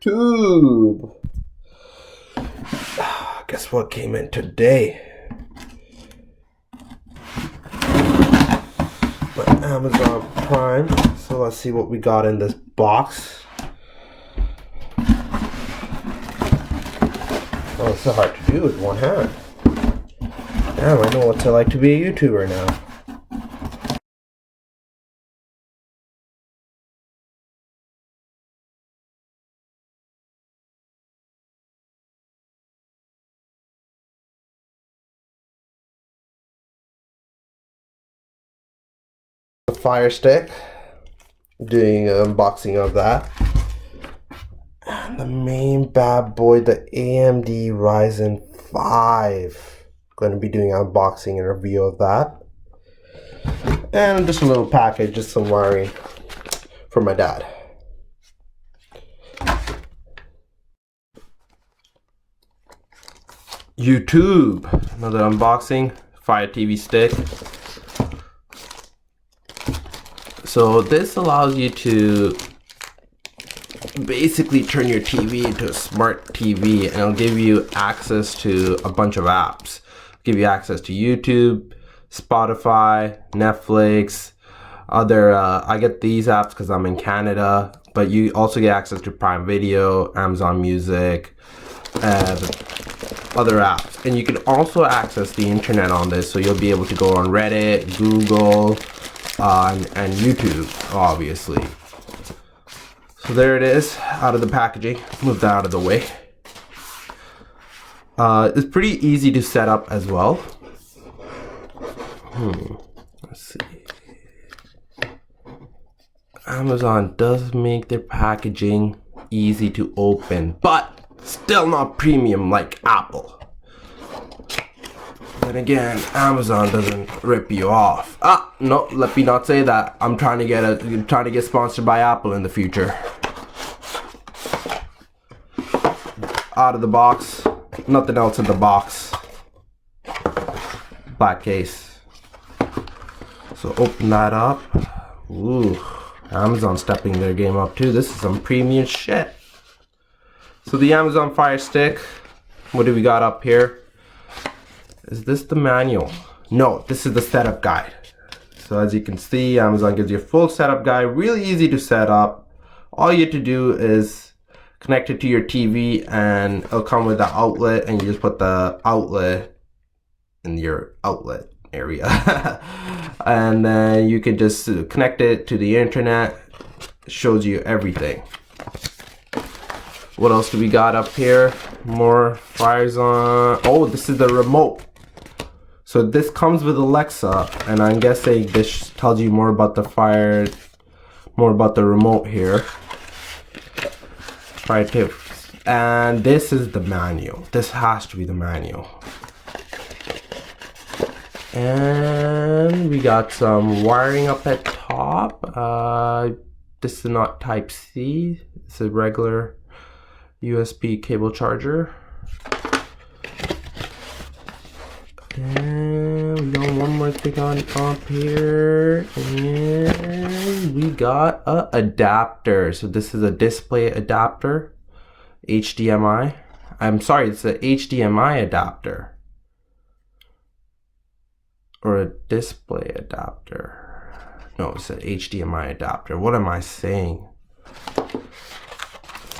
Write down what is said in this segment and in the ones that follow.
YouTube. Guess what came in today? My Amazon Prime. So let's see what we got in this box. Oh, it's so hard to do with one hand. Damn, I know what it's like to be a YouTuber now. Fire Stick, doing an unboxing of that, and the main bad boy, the AMD Ryzen 5. Going to be doing an unboxing and review of that, and just a little package, just some wiring for my dad. YouTube, another unboxing, Fire TV stick. So this allows you to basically turn your TV into a smart TV, and it'll give you access to a bunch of apps. It'll give you access to YouTube, Spotify, Netflix, other, I get these apps because I'm in Canada, but you also get access to Prime Video, Amazon Music, and other apps. And you can also access the internet on this, so you'll be able to go on Reddit, Google, and YouTube, obviously. So there it is, out of the packaging. Move that out of the way. It's pretty easy to set up as well. Let's see. Amazon does make their packaging easy to open, but still not premium like Apple. Then again, Amazon doesn't rip you off. No, let me not say that. I'm trying to get sponsored by Apple in the future. Out of the box, nothing else in the box. Black case. So open that up. Ooh, Amazon stepping their game up too. This is some premium shit. So the Amazon Fire Stick. What do we got up here? Is this the manual? No, this is the setup guide. So as you can see, Amazon gives you a full setup guide, really easy to set up. All you have to do is connect it to your TV and it'll come with the outlet, and you just put the outlet in your outlet area. And then you can just connect it to the internet. It shows you everything. What else do we got up here? More fires on. Oh, this is the remote. So this comes with Alexa, and I'm guessing this tells you more about the fire, more about the remote here. Fire tips. And this is the manual. This has to be the manual. And we got some wiring up at top. This is not Type C. It's a regular USB cable charger. And we got one more thing on top here, and we got a adapter. So this is a display adapter, HDMI. I'm sorry, it's a HDMI adapter or a display adapter. No, it's an HDMI adapter. What am I saying?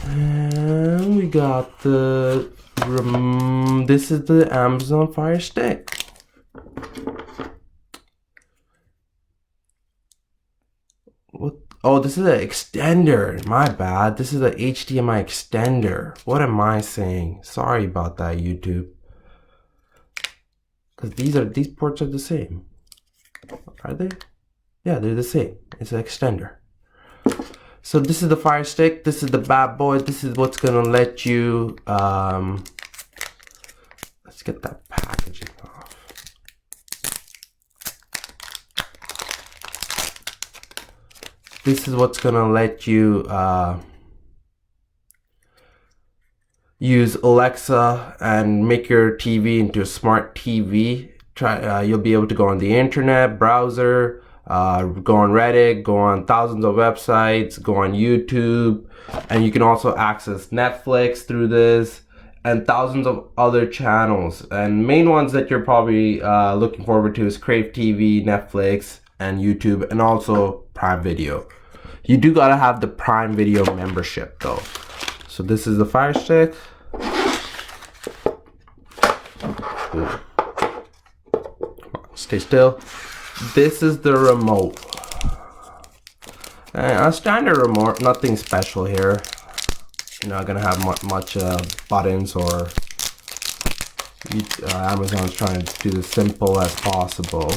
And we got the this is the Amazon Fire Stick. What? Oh, this is an extender. My bad. This is a HDMI extender. What am I saying? Sorry about that, YouTube. Because these ports are the same. Are they? Yeah, they're the same. It's an extender. So this is the Fire Stick. This is the bad boy. This is what's gonna let you let's get that packaging off. This is what's gonna let you use Alexa and make your TV into a smart TV. You'll be able to go on the internet, browser, Go on Reddit, go on thousands of websites, go on YouTube, and you can also access Netflix through this and thousands of other channels. And main ones that you're probably looking forward to is Crave TV, Netflix, and YouTube, and also Prime Video. You do gotta have the Prime Video membership though. So this is the Fire Stick. Ooh. Stay still. This is the remote. And a standard remote, nothing special here. You're not gonna have much buttons, or Amazon's trying to do as simple as possible.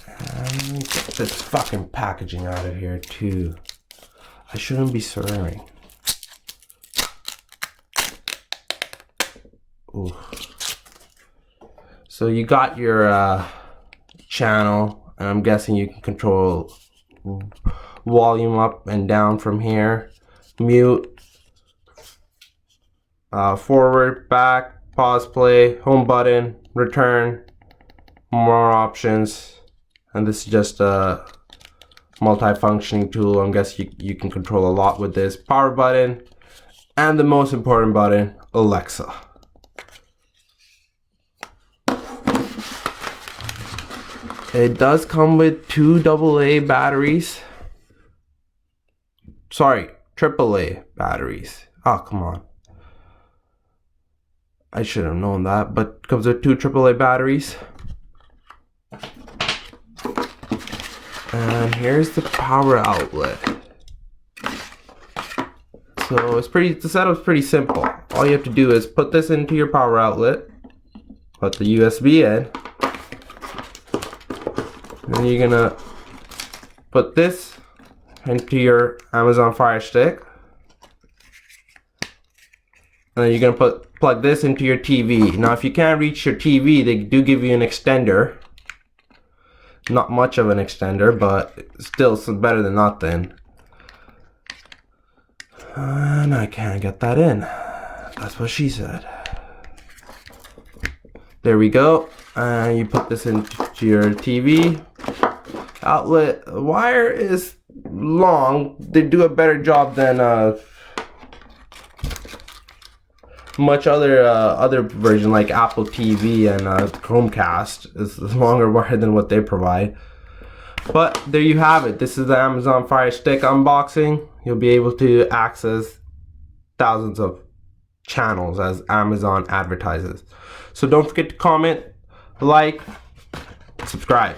And get this fucking packaging out of here too. I shouldn't be swearing. Ooh. So you got your channel, and I'm guessing you can control volume up and down from here. Mute, forward, back, pause, play, home button, return, more options. And this is just a multi-functioning tool. I'm guessing you can control a lot with this. Power button, and the most important button, Alexa. It does come with 2 AA batteries. Sorry, AAA batteries. Oh, come on. I should have known that, but it comes with 2 AAA batteries. And here's the power outlet. So the setup's pretty simple. All you have to do is put this into your power outlet, put the USB in, and you're gonna put this into your Amazon Fire Stick, and then you're gonna plug this into your TV. Now if you can't reach your TV, they do give you an extender. Not much of an extender, but still better than nothing. And I can't get that in. That's what she said. There we go. And you put this into your TV outlet. The wire is long. They do a better job than much other version like Apple TV and Chromecast. Is longer wire than what they provide. But there you have it. This is the Amazon Fire Stick unboxing. You'll be able to access thousands of channels as Amazon advertises. So don't forget to comment, like, subscribe.